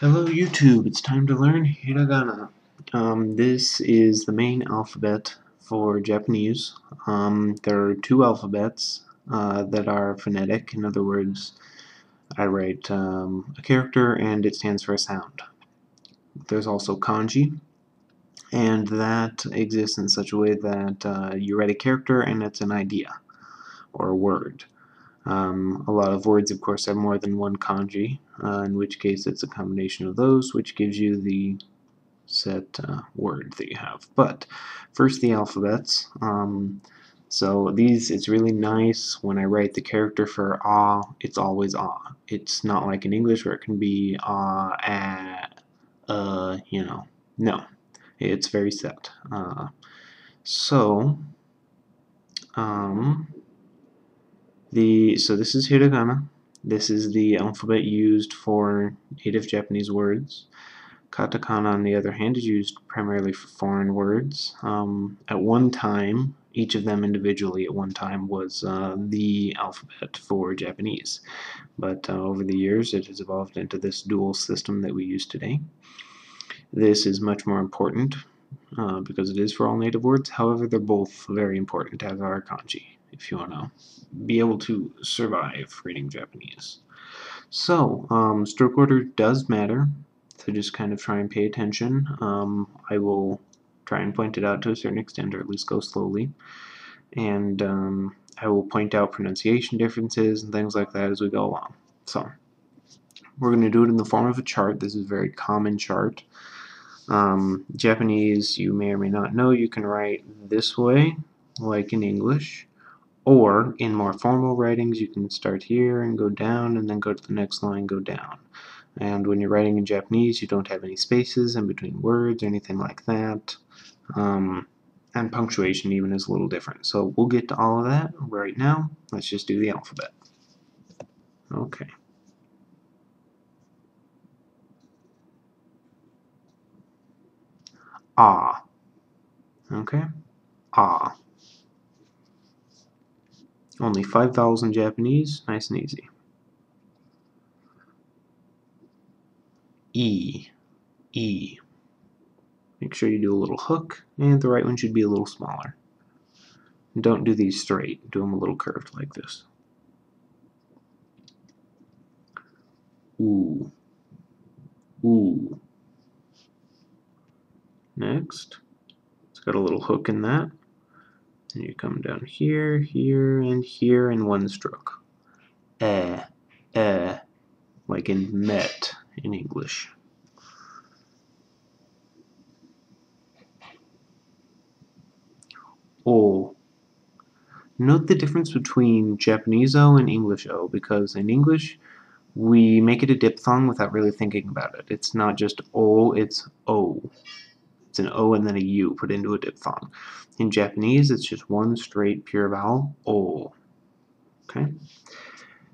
Hello YouTube, it's time to learn Hiragana. This is the main alphabet for Japanese. There are two alphabets that are phonetic. In other words, I write a character and it stands for a sound. There's also kanji, and that exists in such a way that you write a character and it's an idea or a word. A lot of words, of course, have more than one kanji, in which case it's a combination of those, which gives you the set word that you have. But first, the alphabets. So these, it's really nice when I write the character for ah, it's always ah. It's not like in English where it can be ah, No, it's very set. So, um, so this is hiragana. This is the alphabet used for native Japanese words. Katakana, on the other hand, is used primarily for foreign words. At one time, each of them individually at one time was the alphabet for Japanese. But over the years, it has evolved into this dual system that we use today. This is much more important because it is for all native words. However, they're both very important, as are kanji, if you want to be able to survive reading Japanese. So, stroke order does matter, so just kind of try and pay attention. I will try and point it out to a certain extent, or at least go slowly. And I will point out pronunciation differences and things like that as we go along. So, we're going to do it in the form of a chart. This is a very common chart. Japanese, you may or may not know, you can write this way, like in English. Or, in more formal writings, you can start here and go down, and then go to the next line, go down. And when you're writing in Japanese, you don't have any spaces in between words or anything like that. And punctuation even is a little different. So we'll get to all of that right now. Let's just do the alphabet. Okay. Ah. Okay. Ah. Only 5 vowels in Japanese. Nice and easy. E. E. Make sure you do a little hook, and the right one should be a little smaller. And don't do these straight. Do them a little curved like this. Ooh. Ooh. Next. It's got a little hook in that. And you come down here, here, and here in one stroke. Eh, eh, like in met in English. O. Note the difference between Japanese O and English O, because in English we make it a diphthong without really thinking about it. It's not just O, it's O. It's an O and then a U put into a diphthong. In Japanese, it's just one straight pure vowel, O. Okay?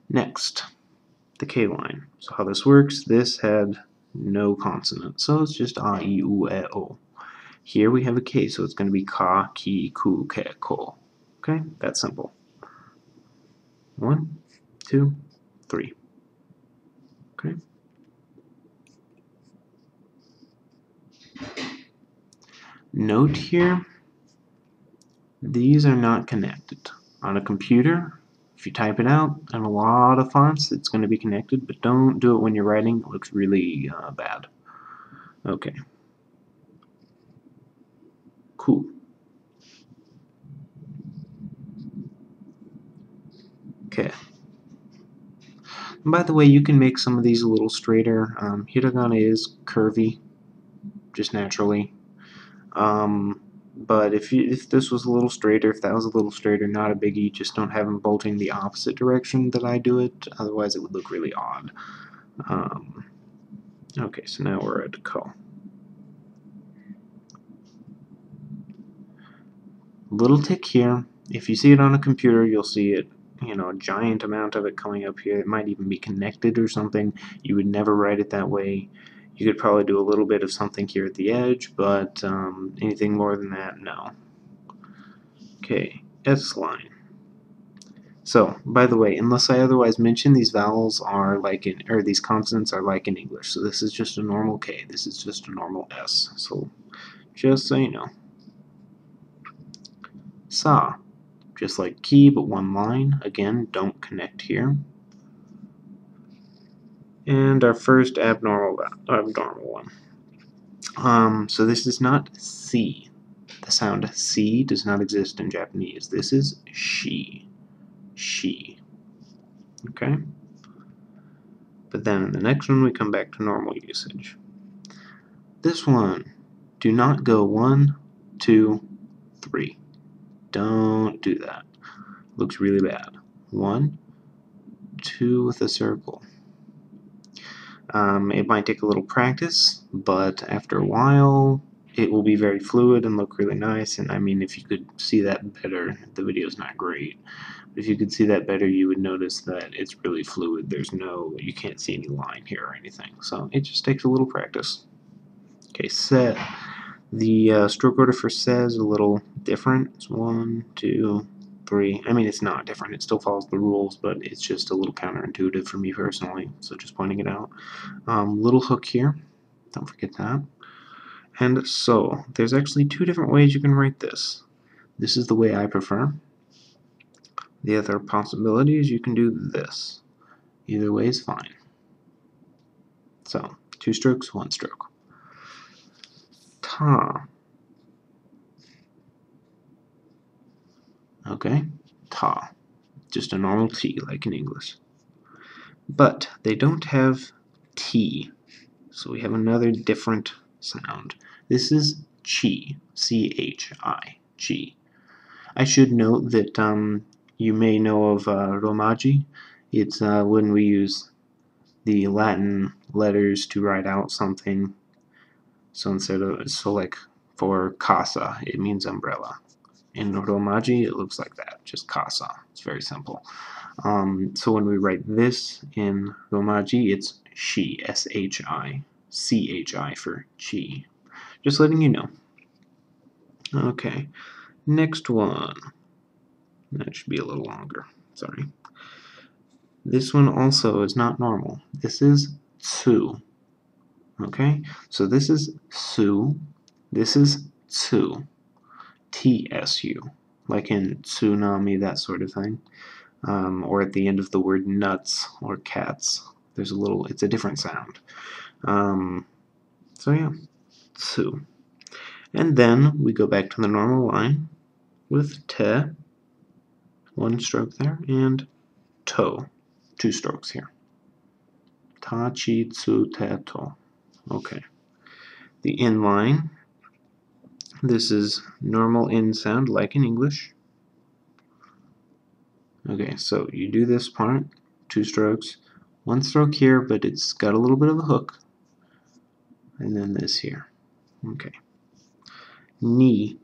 Next, the K line. So how this works, this had no consonant, so it's just A, I, U, E, O. Here we have a K, so it's going to be ka, ki, ku, ke, ko. Okay, that's simple. 1, 2, 3. Okay. Note here, these are not connected. On a computer, if you type it out in a lot of fonts, it's going to be connected, but don't do it when you're writing. It looks really bad. Okay. Cool. Okay. And by the way, you can make some of these a little straighter. Hiragana is curvy, just naturally. But if this was a little straighter, if that was a little straighter, not a biggie. Just don't have them bolting the opposite direction that I do it. Otherwise, it would look really odd. Okay, so now we're at ko. Little tick here. If you see it on a computer, you'll see it, a giant amount of it coming up here. It might even be connected or something. You would never write it that way. You could probably do a little bit of something here at the edge, but anything more than that, no. Okay, S line. So, by the way, unless I otherwise mention, these vowels are like in, or these consonants are like in English. So this is just a normal K. This is just a normal S. So, just so you know. Sa, just like ki, but one line. Again, don't connect here. And our first abnormal one. So this is not si. The sound si does not exist in Japanese. This is shi. Shi. Okay? But then in the next one, we come back to normal usage. This one, do not go 1, 2, 3. Don't do that. Looks really bad. 1, 2 with a circle. It might take a little practice, but after a while, it will be very fluid and look really nice. And I mean, if you could see that better, the video's not great. If you could see that better, you would notice that it's really fluid. There's no, you can't see any line here or anything. So it just takes a little practice. Okay, se. The stroke order for se is a little different. It's 1, 2, 3. I mean, it's not different. It still follows the rules, but it's just a little counterintuitive for me personally. So just pointing it out. Little hook here. Don't forget that. And so, there's actually 2 different ways you can write this. This is the way I prefer. The other possibility is you can do this. Either way is fine. So, 2 strokes, 1 stroke. Ta. Okay, ta. Just a normal T like in English. But they don't have T. So we have another different sound. This is chi. C-H-I. Chi. I should note that you may know of romaji. It's when we use the Latin letters to write out something. So like for casa, it means umbrella. In romaji, it looks like that, just casa. It's very simple. So when we write this in romaji, it's shi, S-H-I, C-H-I for chi. Just letting you know. Okay, next one. That should be a little longer. Sorry. This one also is not normal. This is tsu. Okay, so this is su. This is tsu. T-S-U. Like in tsunami, that sort of thing. Or at the end of the word nuts or cats. There's a little, it's a different sound. So yeah, tsu. And then we go back to the normal line with te, 1 stroke there, and to, 2 strokes here. Ta, chi, tsu, te, to. Okay. The in line, this is normal in sound like in English. Okay, so you do this part, 2 strokes, 1 stroke here, but it's got a little bit of a hook, and then this here. Okay. Ni.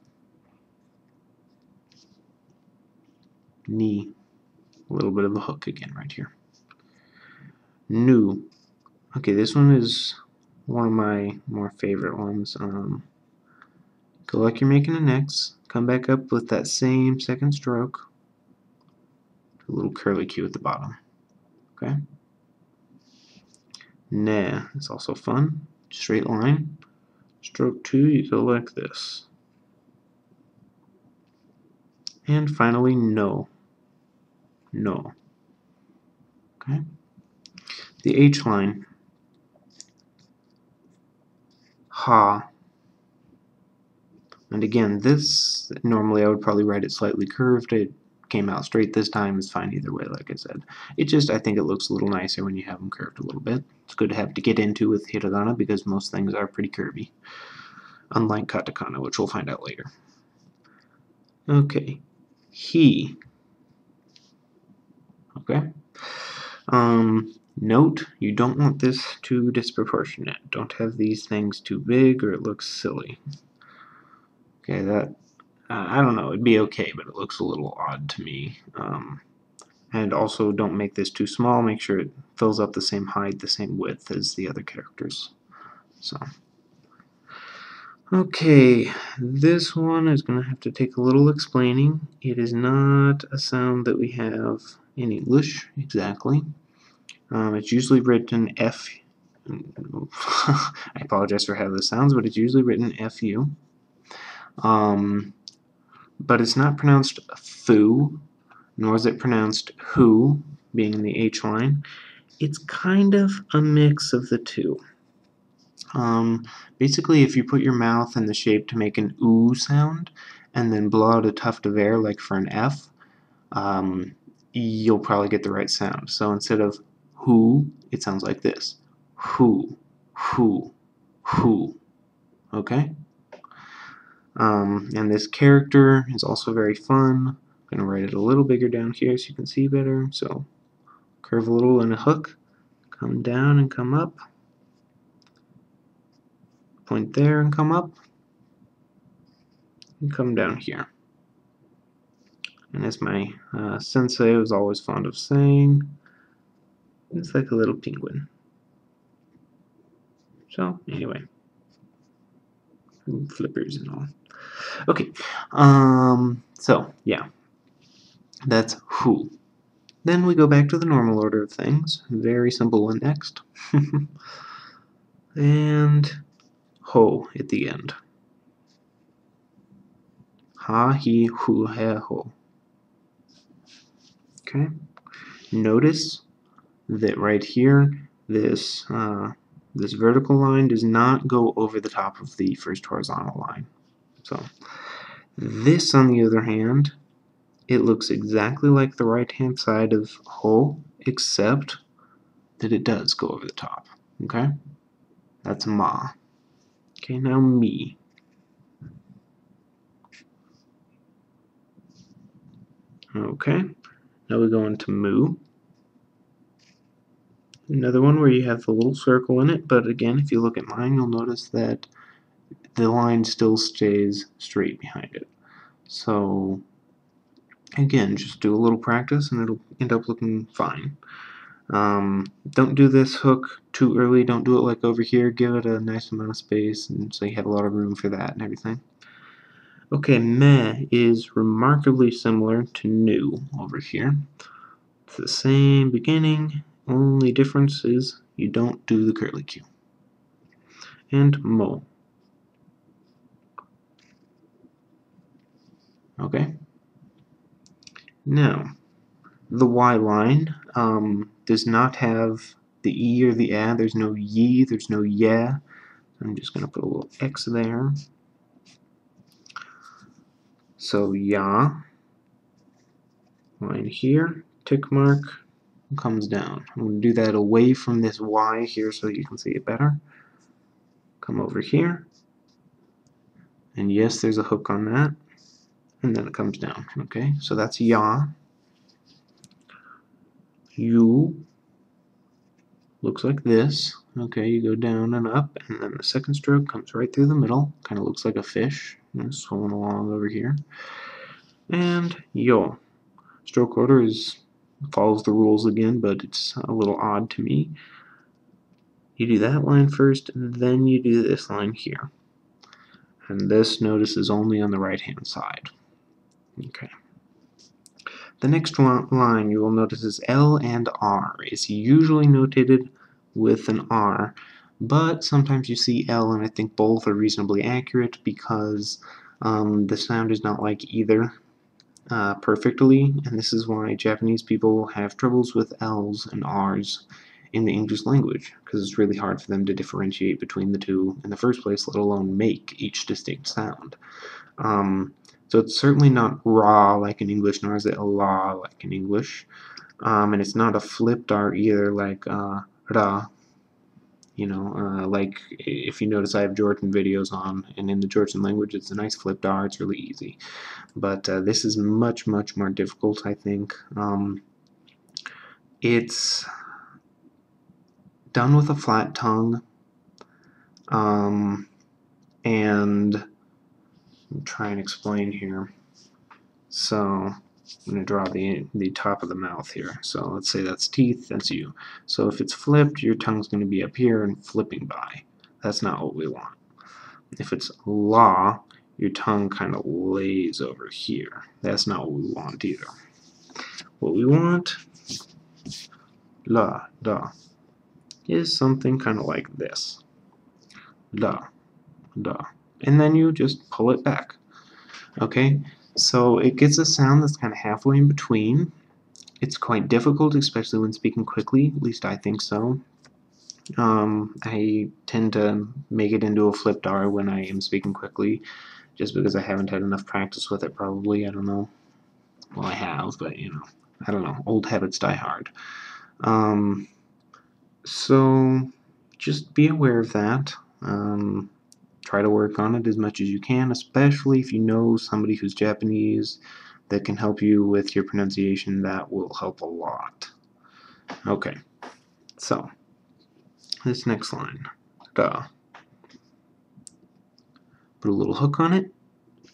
Ni. A little bit of a hook again right here. Nu. Okay, this one is one of my more favorite ones. Go like you're making an X, come back up with that same second stroke. A little curly Q at the bottom. Okay. Ne is also fun. Straight line. Stroke 2, you go like this. And finally, no. No. Okay. The H line. Ha. And again, this, normally I would probably write it slightly curved. It came out straight this time. It's fine either way, like I said. It just, I think it looks a little nicer when you have them curved a little bit. It's good to have to get into with Hiragana because most things are pretty curvy. Unlike Katakana, which we'll find out later. Okay. He. Okay. Note, you don't want this too disproportionate. Don't have these things too big or it looks silly. Okay, that, I don't know, it'd be okay, but it looks a little odd to me. And also don't make this too small. Make sure it fills up the same height, the same width as the other characters. So, Okay, this one is going to have to take a little explaining. It is not a sound that we have in English, exactly. It's usually written F. I apologize for how this sounds, but it's usually written FU. But it's not pronounced foo, nor is it pronounced who, being in the H line. It's kind of a mix of the two. Basically, if you put your mouth in the shape to make an oo sound, and then blow out a tuft of air like for an F, you'll probably get the right sound. So instead of who, it sounds like this. Who, who, who. Okay? And this character is also very fun. I'm going to write it a little bigger down here so you can see better. So curve a little in a hook, come down and come up, point there and come up, and come down here. And as my sensei was always fond of saying, it's like a little penguin. So anyway, flippers and all. Okay, so yeah, that's who. Then we go back to the normal order of things. Very simple one next. And ho at the end. Ha, he, hu, he, ho. Okay. Notice that right here, this this vertical line does not go over the top of the first horizontal line. So this, on the other hand, it looks exactly like the right-hand side of ho, except that it does go over the top. Okay? That's ma. Okay, now me. Okay, now we go into mu. Another one where you have the little circle in it, but again, if you look at mine, you'll notice that the line still stays straight behind it. So again, just do a little practice and it'll end up looking fine. Don't do this hook too early. Don't do it like over here. Give it a nice amount of space and so you have a lot of room for that and everything. Okay, meh is remarkably similar to nu over here. It's the same beginning, only difference is you don't do the curly Q. And mo. Okay? Now, the Y line does not have the E or the A. There's no ye, there's no yeah. I'm just going to put a little X there. So ya, line here, tick mark, comes down. I'm going to do that away from this Y here so you can see it better. Come over here. And yes, there's a hook on that. And then it comes down. Okay, so that's ya. You looks like this. Okay, you go down and up, and then the second stroke comes right through the middle. Kind of looks like a fish, swimming along over here. And yo. Stroke order follows the rules again, but it's a little odd to me. You do that line first, and then you do this line here. And this, notice, is only on the right-hand side. Okay. The next line you will notice is L and R. It's usually notated with an R, but sometimes you see L, and I think both are reasonably accurate because the sound is not like either perfectly, and this is why Japanese people have troubles with L's and R's in the English language, because it's really hard for them to differentiate between the two in the first place, let alone make each distinct sound. So it's certainly not ra like in English, nor is it a la like in English. And it's not a flipped R either like ra. You know, like if you notice I have Georgian videos on, and in the Georgian language it's a nice flipped R, it's really easy. But this is much, much more difficult, I think. It's done with a flat tongue, and I'll try and explain here. So I'm going to draw the top of the mouth here. So let's say that's teeth, that's you. So if it's flipped, your tongue's going to be up here and flipping by. That's not what we want. If it's la, your tongue kind of lays over here. That's not what we want either. What we want, la, da, is something kind of like this. La, da. And then you just pull it back. Okay? So it gets a sound that's kind of halfway in between. It's quite difficult, especially when speaking quickly. At least I think so. I tend to make it into a flipped R when I am speaking quickly, just because I haven't had enough practice with it, probably. I don't know. Well, I have, but, you know, I don't know. Old habits die hard. So just be aware of that. Try to work on it as much as you can, especially if you know somebody who's Japanese that can help you with your pronunciation. That will help a lot. Okay, so this next line, da. Put a little hook on it,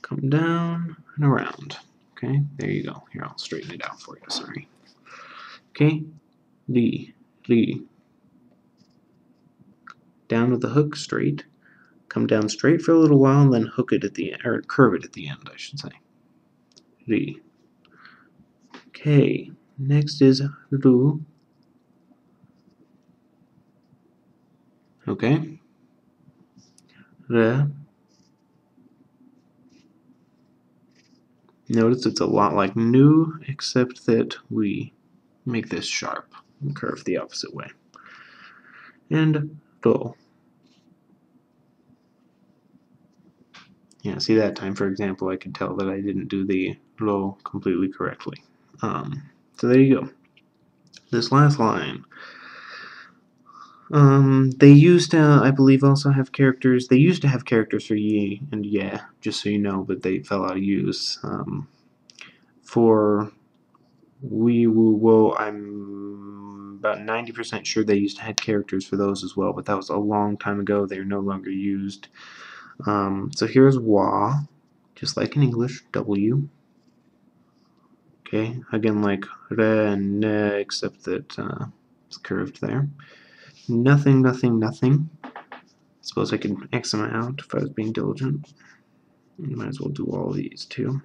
come down and around. Okay, there you go. Here, I'll straighten it out for you, sorry. Okay, ri, ri. Down with the hook, straight. Come down straight for a little while and then hook it at the end, or curve it at the end, I should say. Ri. Okay, next is ru. Okay. Re. Notice it's a lot like nu, except that we make this sharp and curve the opposite way. And ro. Yeah, see that time, for example, I could tell that I didn't do the ro completely correctly. So there you go. This last line. They used to, I believe, also have characters. They used to have characters for ye and yeah, just so you know, but they fell out of use. For we, woo, wo, I'm about 90% sure they used to have characters for those as well, but that was a long time ago. They are no longer used. So here's wa, just like in English, W. Okay, again like re and ne, except that it's curved there. Nothing, nothing, nothing. Suppose I could X them out if I was being diligent. Might as well do all these too.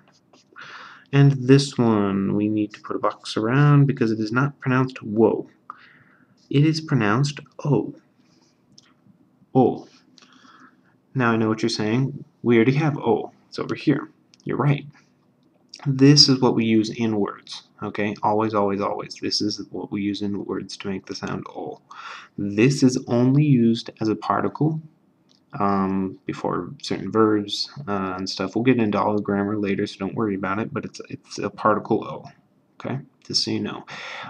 And this one we need to put a box around because it is not pronounced wo. It is pronounced o. O. Now I know what you're saying. We already have o. It's over here. You're right. This is what we use in words. Okay? Always, always, always. This is what we use in words to make the sound o. This is only used as a particle before certain verbs and stuff. We'll get into all the grammar later, so don't worry about it, but it's a particle O, okay? Just so you know.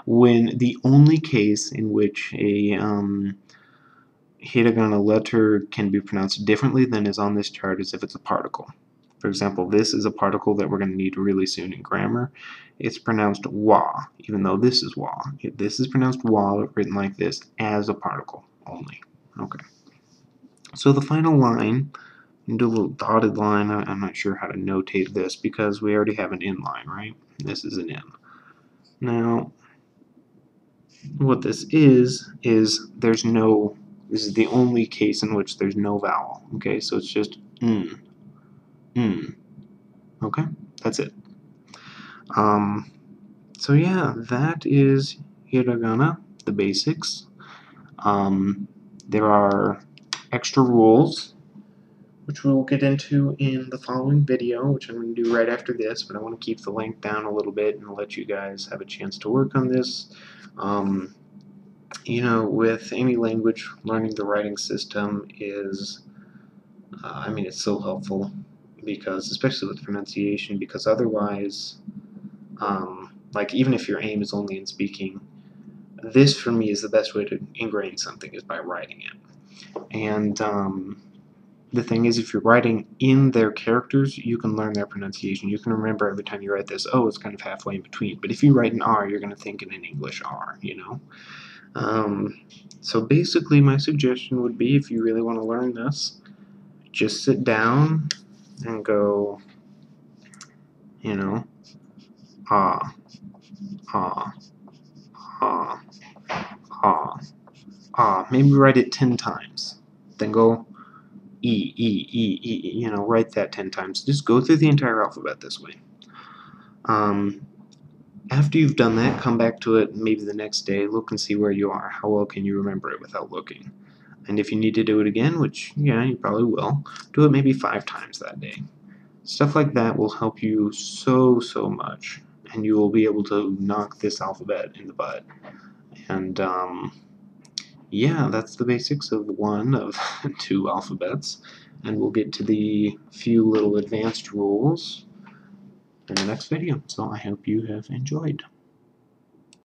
When the only case in which a hiragana letter can be pronounced differently than is on this chart is if it's a particle. For example, this is a particle that we're going to need really soon in grammar. It's pronounced wa, even though this is wa. This is pronounced wa, written like this, as a particle only. Okay. So the final line, do a little dotted line. I'm not sure how to notate this because we already have an in line, right? This is an in. Now, what this is there's no, this is the only case in which there's no vowel. Okay, so it's just okay, that's it. So yeah, that is hiragana, the basics. There are extra rules which we'll get into in the following video, which I'm going to do right after this, but I want to keep the length down a little bit and let you guys have a chance to work on this. You know, with any language, learning the writing system is, I mean, it's so helpful because, especially with pronunciation, because otherwise, like even if your aim is only in speaking, this for me is the best way to ingrain something is by writing it. And the thing is, if you're writing in their characters, you can learn their pronunciation. You can remember every time you write this, oh, it's kind of halfway in between. But if you write an R, you're going to think in an English R, you know? So basically, my suggestion would be, if you really want to learn this, just sit down and go, you know, ah, ah, ah, ah, ah. Maybe write it 10 times. Then go E, E, E, E, you know, write that 10 times. Just go through the entire alphabet this way. After you've done that, come back to it maybe the next day, look and see where you are. How well can you remember it without looking? And if you need to do it again, which, yeah, you probably will, do it maybe 5 times that day. Stuff like that will help you so much, and you will be able to knock this alphabet in the butt. And yeah, that's the basics of one of 2 alphabets, and we'll get to the few little advanced rules in the next video. So I hope you have enjoyed.